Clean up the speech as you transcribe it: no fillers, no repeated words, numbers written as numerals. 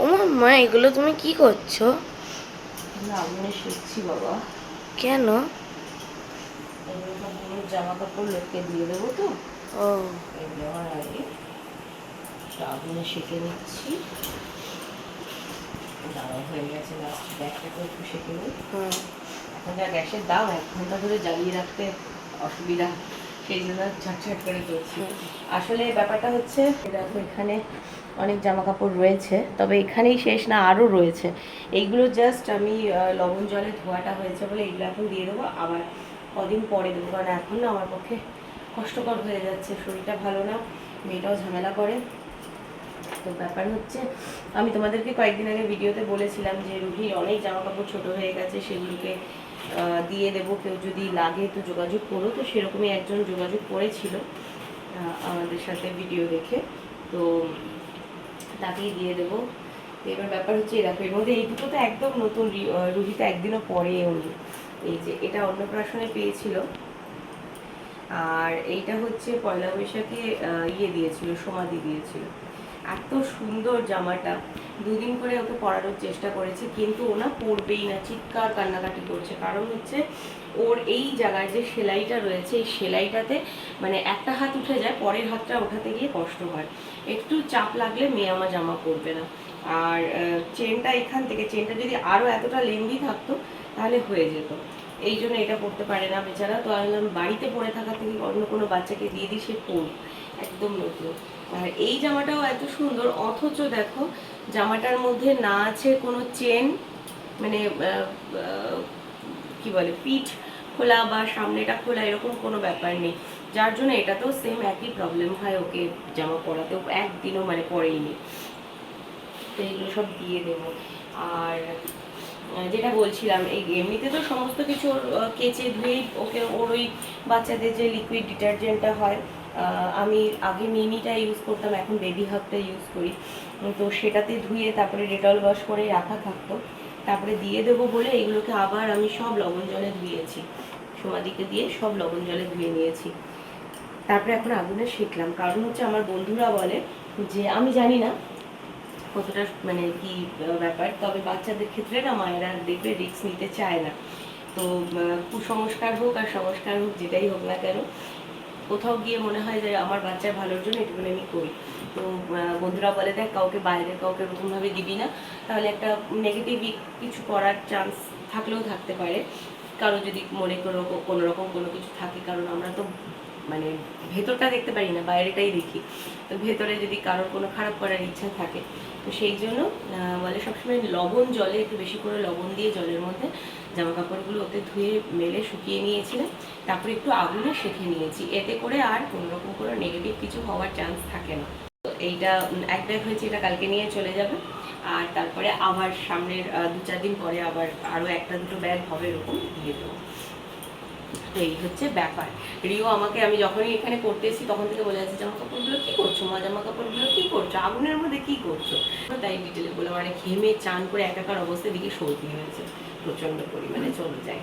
ও মা, এগুলো তুমি কি করছো? আগুনে শিখছি বাবা। কেন? এগুলো সব বুড়োর জামা কাপড় লোককে দিয়ে দেবো তো, ও। এই দেওয়ার আগে আগুনে সেঁকে নিচ্ছি। দাওয়া হয়ে গেছে, লাস্ট গ্যাসটাকে একটু সেঁকে নিই। হুম। এখন যা গ্যাসের দাম, 1 ঘন্টা ধরে জ্বালিয়ে রাখতে অসুবিধা, সেই জন্য ঝটঝট করে করছি। আসলে ব্যাপারটা হচ্ছে, দেখো এখানে অনেক জামা কাপড় রয়েছে, তবে এখানেই শেষ না, আরও রয়েছে। এইগুলো জাস্ট আমি লবণ জলে ধোয়াটা হয়েছে বলে এগুলো এখন দিয়ে দেবো, আবার কদিন পরে দেবো, কারণ এখন না আমার পক্ষে কষ্টকর হয়ে যাচ্ছে, শরীরটা ভালো না, মেয়েটাও ঝামেলা করে। তো ব্যাপার হচ্ছে, আমি তোমাদেরকে কয়েকদিন আগে ভিডিওতে বলেছিলাম যে রুহির অনেক জামা কাপড় ছোটো হয়ে গেছে, সেগুলোকে দিয়ে দেবো, কেউ যদি লাগে তো যোগাযোগ করো। তো সেরকমই একজন যোগাযোগ করেছিল আমাদের সাথে ভিডিও দেখে, তো তাকেই দিয়ে দেবো। এবার ব্যাপার হচ্ছে, এরকম এর মধ্যে এই দুটো তো একদম নতুন, রুহি তো একদিনও পরে উনি, এই যে এটা অন্নপ্রাশনে পেয়েছিল, আর এইটা হচ্ছে পয়লা বৈশাখে ইয়ে দিয়েছিল, সমাধি দিয়েছিল। এত সুন্দর জামাটা, দুদিন করে ওকে পরানোর চেষ্টা করেছে, কিন্তু ও না পরবেই না, চিৎকার কান্নাকাটি করছে। কারণ হচ্ছে ওর এই জায়গায় যে সেলাইটা রয়েছে, এই সেলাইটাতে মানে একটা হাত উঠে যায়, পরের হাতটা ওঠাতে গিয়ে কষ্ট হয়, একটু চাপ লাগলে মেয়ে আমার জামা পরবে না। আর চেনটা এখান থেকে, চেনটা যদি আরও এতটা লেন্দি থাকতো তাহলে হয়ে যেত, এই জন্য এটা পড়তে পারে না বেচারা। তো আমি বাড়িতে পড়ে থাকা থেকে অন্য কোনো বাচ্চাকে দিয়ে দিই, সে পড়ুক, একদম নতুন। আর এই জামাটাও এত সুন্দর, অথচ দেখো জামাটার মধ্যে না আছে কোনো চেন, মানে কি বলে, পিঠ খোলা বা সামনেটা খোলা, এরকম কোনো ব্যাপার নেই, যার জন্য এটাতেও সেম একই প্রবলেম হয়, ওকে জামা পরাতেও একদিনও মানে পরেইনি। তো এগুলো সব দিয়ে দেবো। আর যেটা বলছিলাম, এই এমনিতে তো সমস্ত কিছু কেচে ধুয়েই ওকে, ওর ওই বাচ্চাদের যে লিকুইড ডিটারজেন্টটা হয়, আমি আগে মিনিটা ইউজ করতাম, এখন বেবি হাবটা ইউজ করি। তো সেটাতে ধুয়ে তারপরে ডেটল ওয়াশ করে রাখা থাকতো, তারপরে দিয়ে দেবো বলে এগুলোকে আবার আমি সব লবণ জলে ধুয়েছি, সমাধিকে দিয়ে সব লবণ জলে ধুয়ে নিয়েছি। তারপরে এখন আগুনে শিখলাম, কারণ হচ্ছে আমার বন্ধুরা বলে যে, আমি জানি না কতটা মানে কি ব্যাপার, তবে বাচ্চাদের ক্ষেত্রে না মায়েরা দেখবে রিস্ক নিতে চায় না। তো কুসংস্কার হোক আর সংস্কার হোক, যেটাই হোক না কেন, কোথাও গিয়ে মনে হয় যে আমার বাচ্চার ভালোর জন্য এটুকুনি আমি করি। তো বন্ধুরা বলে, দেখ কাউকে, বাইরের কাউকে ওরকমভাবে দিবি না, তাহলে একটা নেগেটিভ কিছু করার চান্স থাকলেও থাকতে পারে, কারো যদি মনে করো কোনো রকম কোনো কিছু থাকে, কারণ আমরা তো মানে ভেতরটা দেখতে পারি না, বাইরেটাই দেখি। তো ভেতরে যদি কারোর কোনো খারাপ করার ইচ্ছা থাকে, তো সেই জন্য বলে সবসময় লবণ জলে একটু বেশি করে লবণ দিয়ে জলের মধ্যে জামা কাপড়গুলো ওতে ধুয়ে মেলে শুকিয়ে নিয়েছিলাম, তারপরে একটু আগুনে সেঁকে নিয়েছি, এতে করে আর কোনো রকম কোনো নেগেটিভ কিছু হওয়ার চান্স থাকে না। তো এইটা এক ব্যাগ হয়েছে, এটা কালকে নিয়ে চলে যাবে, আর তারপরে আবার সামনের 2-4 দিন পরে আবার আরও 1-2 ব্যাগ হবে, এরকম দিয়ে দেবো। তো এই হচ্ছে ব্যাপার। রিও আমাকে, আমি যখনই এখানে পড়তে এসেছি তখন থেকে বলে যাচ্ছে, জামা কাপড়গুলো কী করছো মা, জামা কাপড়গুলো কী করছো, আগুনের মধ্যে কী করছো। তাই ডিটেলে বলে, মানে ঘেমে চান করে একাকার অবস্থায় দিকে সর্দি হয়েছে প্রচণ্ড পরিমাণে, চলে যায়।